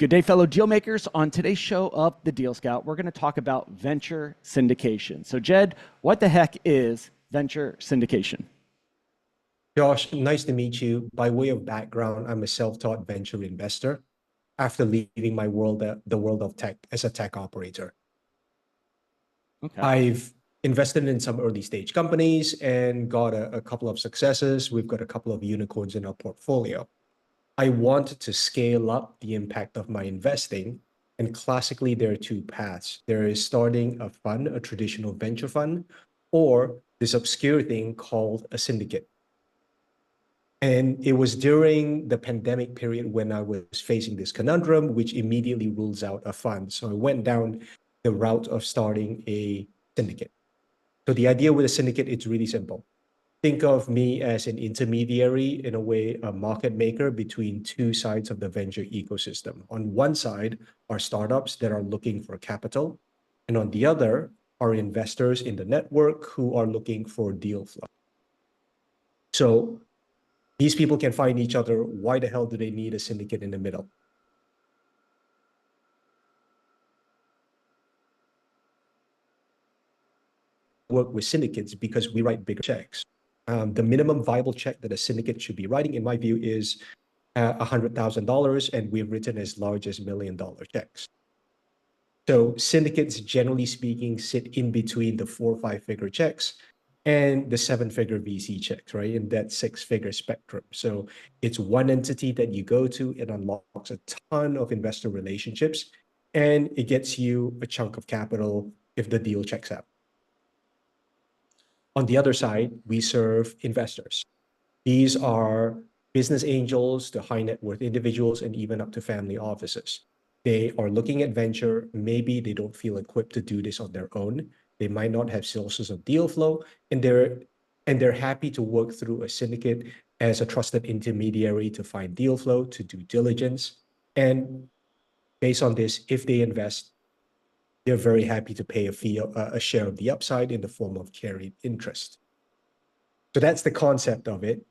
Good day, fellow deal makers. On today's show of The Deal Scout, we're going to talk about venture syndication. So, Jed, what the heck is venture syndication? Josh, nice to meet you. By way of background, I'm a self-taught venture investor after leaving the world of tech as a tech operator. Okay. I've invested in some early stage companies and got a couple of successes. We've got a couple of unicorns in our portfolio. I want to scale up the impact of my investing. And classically, there are two paths. There is starting a fund, a traditional venture fund, or this obscure thing called a syndicate. And it was during the pandemic period when I was facing this conundrum, which immediately rules out a fund. So I went down the route of starting a syndicate. So the idea with a syndicate, it's really simple. Think of me as an intermediary, in a way, a market maker between two sides of the venture ecosystem. On one side are startups that are looking for capital, and on the other are investors in the network who are looking for deal flow. So these people can find each other. Why the hell do they need a syndicate in the middle? Work with syndicates because we write bigger checks. The minimum viable check that a syndicate should be writing, in my view, is $100,000, and we've written as large as $1 million checks. So syndicates, generally speaking, sit in between the 4 or 5-figure checks and the 7-figure VC checks, right? In that 6-figure spectrum. So it's one entity that you go to, it unlocks a ton of investor relationships, and it gets you a chunk of capital if the deal checks out. On the other side, we serve investors. These are business angels to high net worth individuals and even up to family offices. They are looking at venture. Maybe they don't feel equipped to do this on their own. They might not have sources of deal flow, and they're happy to work through a syndicate as a trusted intermediary to find deal flow, to due diligence. And based on this, if they invest, they're very happy to pay a share of the upside in the form of carried interest. So that's the concept of it.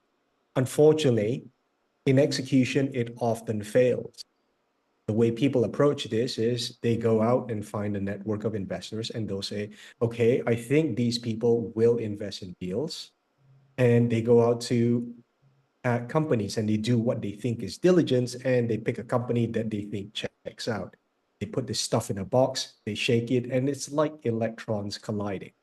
Unfortunately, in execution, it often fails. The way people approach this is they go out and find a network of investors, and they'll say, okay, I think these people will invest in deals. And they go out to companies and they do what they think is diligence, and they pick a company that they think checks out. They put this stuff in a box, they shake it, and it's like electrons colliding.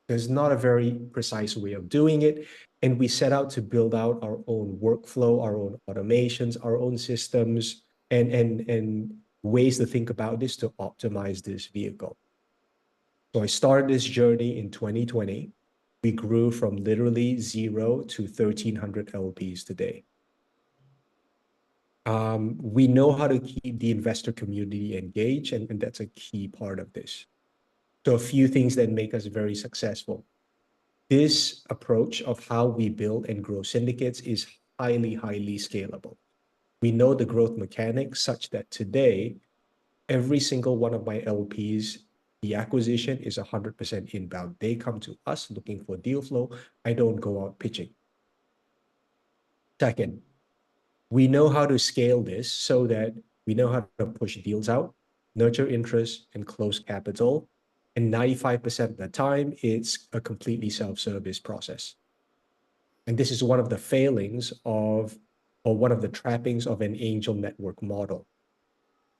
There's not a very precise way of doing it. And we set out to build out our own workflow, our own automations, our own systems, and ways to think about this to optimize this vehicle. So I started this journey in 2020. We grew from literally 0 to 1,300 LPs today. We know how to keep the investor community engaged, and that's a key part of this. So a few things that make us very successful. This approach of how we build and grow syndicates is highly, highly scalable. We know the growth mechanics such that today, every single one of my LPs, the acquisition is 100% inbound. They come to us looking for deal flow. I don't go out pitching. Second, we know how to scale this so that we know how to push deals out, nurture interest, and close capital. And 95% of the time, it's a completely self-service process. And this is one of the failings of, or one of the trappings of an angel network model.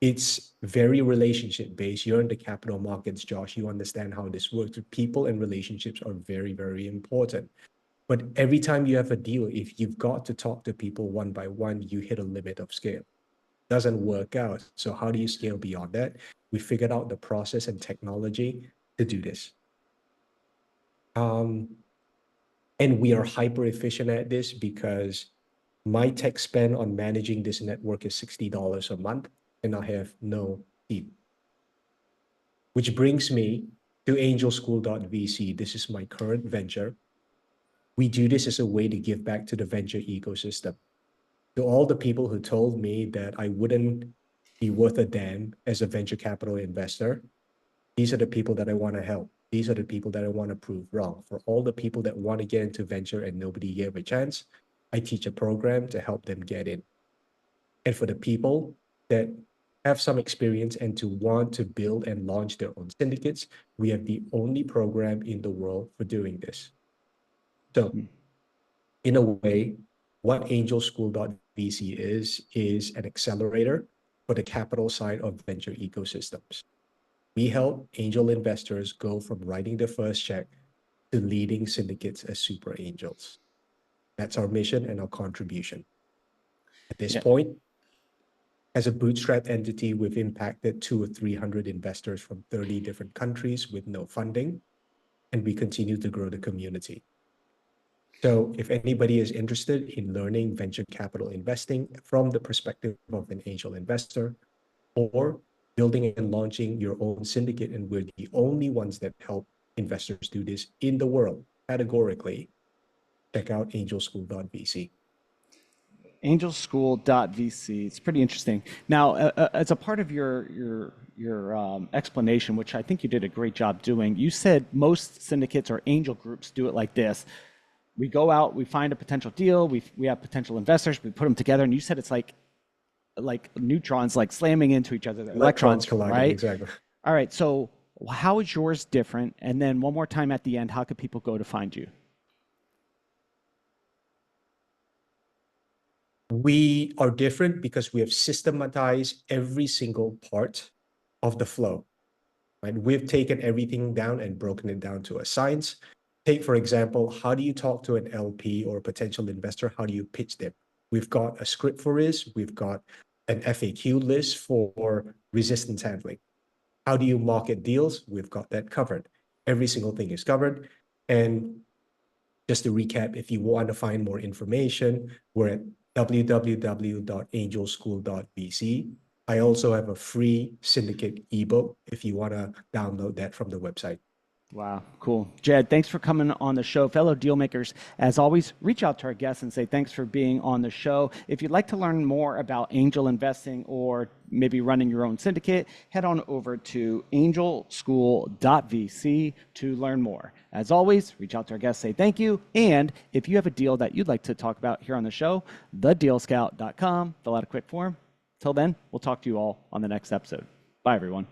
It's very relationship-based. You're in the capital markets, Josh. You understand how this works. People and relationships are very, very important. But every time you have a deal, if you've got to talk to people one by one, you hit a limit of scale. Doesn't work out. So how do you scale beyond that? We figured out the process and technology to do this. And we are hyper efficient at this because my tech spend on managing this network is $60 a month, and I have no team. Which brings me to angelschool.vc. This is my current venture. We do this as a way to give back to the venture ecosystem. To all the people who told me that I wouldn't be worth a damn as a venture capital investor, these are the people that I want to help. These are the people that I want to prove wrong. For all the people that want to get into venture and nobody gave a chance, I teach a program to help them get in. And for the people that have some experience and to want to build and launch their own syndicates, we have the only program in the world for doing this. So in a way, what angelschool.vc is an accelerator for the capital side of venture ecosystems. We help angel investors go from writing their first check to leading syndicates as super angels. That's our mission and our contribution. At this point, as a bootstrap entity, we've impacted 200 or 300 investors from 30 different countries with no funding, and we continue to grow the community. So if anybody is interested in learning venture capital investing from the perspective of an angel investor, or building and launching your own syndicate, and we're the only ones that help investors do this in the world, categorically, check out angelschool.vc. Angelschool.vc. It's pretty interesting. Now, as a part of your explanation, which I think you did a great job doing, you said most syndicates or angel groups do it like this. We go out, we find a potential deal, we have potential investors, we put them together, and you said it's like neutrons like slamming into each other, electrons colliding, right? Exactly. All right. So how is yours different? And then one more time at the end, how could people go to find you? We are different because we have systematized every single part of the flow. Right? We've taken everything down and broken it down to a science. Take, for example, how do you talk to an LP or a potential investor? How do you pitch them? We've got a script for this. We've got an FAQ list for resistance handling. How do you market deals? We've got that covered. Every single thing is covered. And just to recap, if you want to find more information, we're at www.angelschool.vc. I also have a free syndicate ebook if you want to download that from the website. Wow, cool. Jed, thanks for coming on the show. Fellow deal makers, as always, reach out to our guests and say thanks for being on the show. If you'd like to learn more about angel investing or maybe running your own syndicate, head on over to angelschool.vc to learn more. As always, reach out to our guests, say thank you. And if you have a deal that you'd like to talk about here on the show, thedealscout.com, fill out a quick form. Till then, we'll talk to you all on the next episode. Bye, everyone.